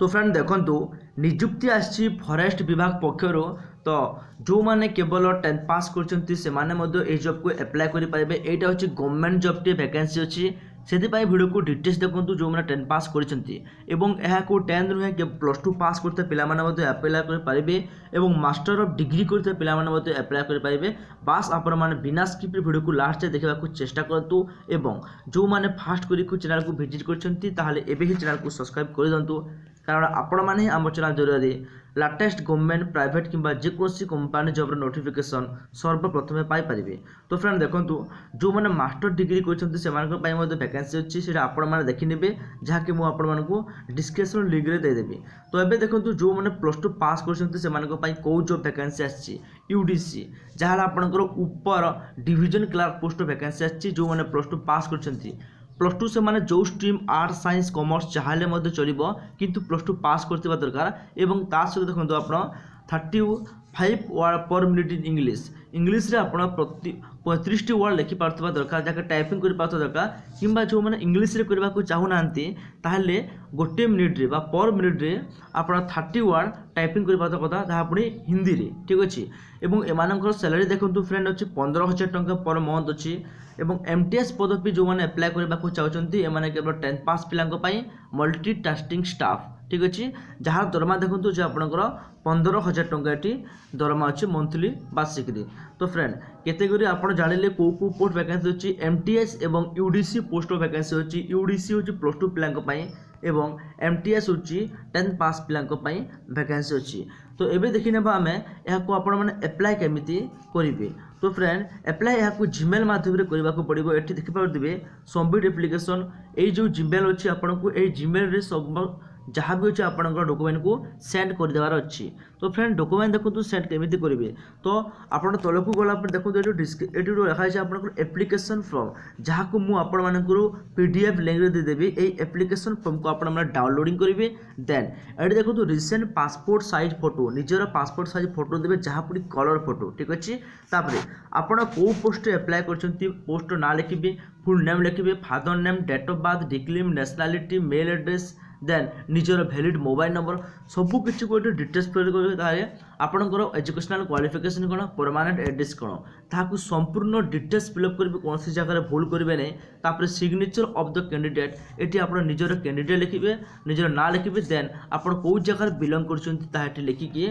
तो फ्रेंड देखंतु निजुक्ति आछि फॉरेस्ट विभाग पक्षर तो जो माने केवल 10th पास करछंती से माने मध्य ए जॉब को अप्लाई करि पाइबे। एटा होछि गवर्नमेंट जॉब टे वैकेंसी अछि सेति पई वीडियो को डिटेल्स देखंतु जो माने 10th पास करछंती एवं एहा को 10th रुहे के +2 पास करते पिला माने मध्य अप्लाई करि पारिबे एवं मास्टर ऑफ डिग्री करते पिला माने मध्य अप्लाई करि पाइबे। बास आपण माने बिना स्किप वीडियो को लास्ट से देखबा को चेष्टा करतु एवं जो माने फास्ट करी को चैनल को विजिट करछंती ताहाले एबे ही चैनल को सब्सक्राइब कर दंतु कारण आपण माने आम चैनल जरिए लेटेस्ट गवर्नमेंट प्राइवेट किंबा जेकोसी कंपनी जॉब नोटिफिकेशन सर्वप्रथम पाई परिबे। तो फ्रेंड देखंतु जो माने मास्टर डिग्री करछंती से मानक पई मधे वैकेंसी अछि सेटा आपण माने देखि नेबे जहा कि मु आपण मानकू डिस्क्रिप्शन लिंक रे दे देबी। तो एबे देखंतु जो माने +2 पास करछंती से मानक पई को जॉब वैकेंसी आछि यूडीसी जहा आपनकर ऊपर डिवीजन क्लर्क पोस्ट वैकेंसी आछि जो माने +2 पास करछंती +2 से माने जो स्ट्रीम आर्ट्स साइंस कॉमर्स चाहले मध्य चलिबो किंतु +2 पास करथिबा दरकार एवं ता सहित देखंतु आपण 35 word per minute in English रे आपण प्रति 35 वर्ड लिखि पारथबा दरकार जाके टाइपिंग करि पारथबा दरकार किंबा जो माने इंग्लिश रे करबा को चाहू नांती ताहले गोटे मिनिट रे बा पर मिनिट रे आपण 30 वर्ड टाइपिंग करि पारथबा कथा जहा पुनी हिंदी रे ठीक अछि। एवं एमानकर सैलरी देखंतु फ्रेंड अछि 15000 टंका पर मंथ अछि एवं एमटीएस पदवी जो माने अप्लाई करबा को चाहउचंती ए माने केवल 10th पास पिलांको पई मल्टी टास्किंग स्टाफ ठीक अछि जहार दरमा देखंतु जे आपनकर 15000 टंका एटी दरमा अछि मंथली वार्षिक रे। तो फ्रेंड कैटेगरी आपण जानिले को पोस्ट वैकेंसी अछि एमटीएस एवं यूडीसी पोस्ट वैकेंसी अछि यूडीसी होछि +2 पिलांको पई एवं एमटीएस होछि 10th पास पिलांको पई वैकेंसी अछि। तो एबे देखि नेबा हमें एहा को आपण माने अप्लाई केमिति करिवे। तो फ्रेंड अप्लाई एहा को जीमेल माध्यम रे करबा को पड़िबो। एठी देखि पार दिबे सबमिट एप्लीकेशन ए जो जीमेल अछि आपण को ए जीमेल रे सब जहाँ भी अच्छे आपण डॉक्यूमेंट को सेंड कर देवार अच्छी। तो फ्रेंड डॉक्यूमेंट देखो सेंड केमिति करेंगे तो आपण तलक गला देखो ये लिखाई आप एप्लिकेशन फॉर्म जहाँ को मुझे पीडीएफ लिंक दे देवी ये एप्लिकेशन फॉर्म को आप डाउनलोडिंग करेंगे। देन ये देखो रिसेंट पासपोर्ट साइज फोटो निजर पासपोर्ट साइज फोटो देवे जहाँ पूरी कलर फोटो ठीक अच्छे। तापर आपण कौ पोस्ट अप्लाई कर पोस्ट ना लिखे फुल नेम लिखे father name date of birth डिक्लेम नेशनलिटी मेल एड्रेस देन निजर वैलिड मोबाइल नंबर सबू किसी को डिटेल्स फिल करेंगे आपंकर एजुकेशनल क्वालिफिकेशन कौन परमानेंट एड्रेस कौन ताकू संपूर्ण डिटेल्स फिलअप करेंगे कौन सी जगह भूल करेंगे नहीं। तापर सिग्नेचर ऑफ द कैंडिडेट ये आप निजर कैंडिडेट लिखे निजर ना लिखे देन आप जगह बिलंग कर लिखिकी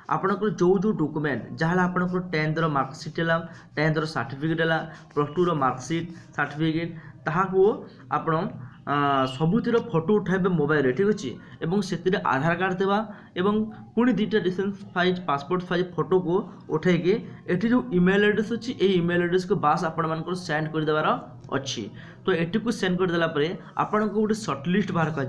आपंकर जो जो डॉक्यूमेंट जहाँ आपंकर 10th मार्कसीट है 10th सर्टिफिकेट है +2 मार्कसीट सर्टिफिकेट ताकू आपण सबुतिर फोटो उठाइबे मोबाइल ठीक अच्छे एवं से आधार कार्ड देवा एवं पुणी 2टा distance size passport size photo को उठाइके एटी जो ईमेल एड्रेस अच्छी ये ईमेल एड्रेस को बास आपण सेंड कर देवार अच्छी। तो एटी को सेंड कर देला परे आपण को गोटे सर्टलिस्ट बाहर कर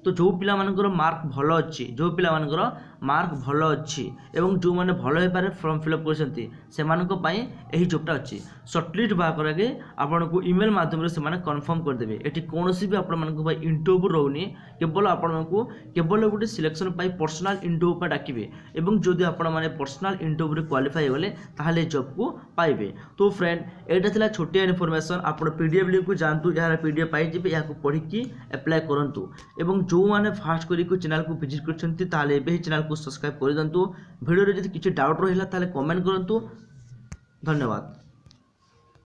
तो जो पिला मानकर मार्क भल अच्छी जो पिला मानकर मार्क भल अच्छी एवं जो माने भल हो पारे फॉर्म फिलअप करछंती सेमानक पई एही जॉबटा अच्छी सर्टलिस्ट बाहर करके आपण को ईमेल माध्यम रे सेमाने कंफर्म कर देबे। एटी कोनोसी भी आपण मानक पई इंटरव्यू रहउनी केवल आपण को केवल गोटे सिलेक्शन पई पर्सनल इंटरव्यू पर डाकिबे एवं जदि आपण माने पर्सनल इंटरव्यू रे क्वालिफाई होले ताहाले जॉब को पाइबे। तो फ्रेंड एटा थिला छोटिया इन्फॉर्मेशन आपण पीडीएफ लिंक को जानतु यार पीडीएफ पाई जिबे या को पढ़ी की अप्लाई करंतु एवं जो माने फास्ट करी को चैनल को विजिट करछंती ताहाले एबे ही चैनल को सब्सक्राइब कर दंतु। वीडियो रे जदि किछि डाउट रहिला ताहाले कमेंट करंतु। धन्यवाद।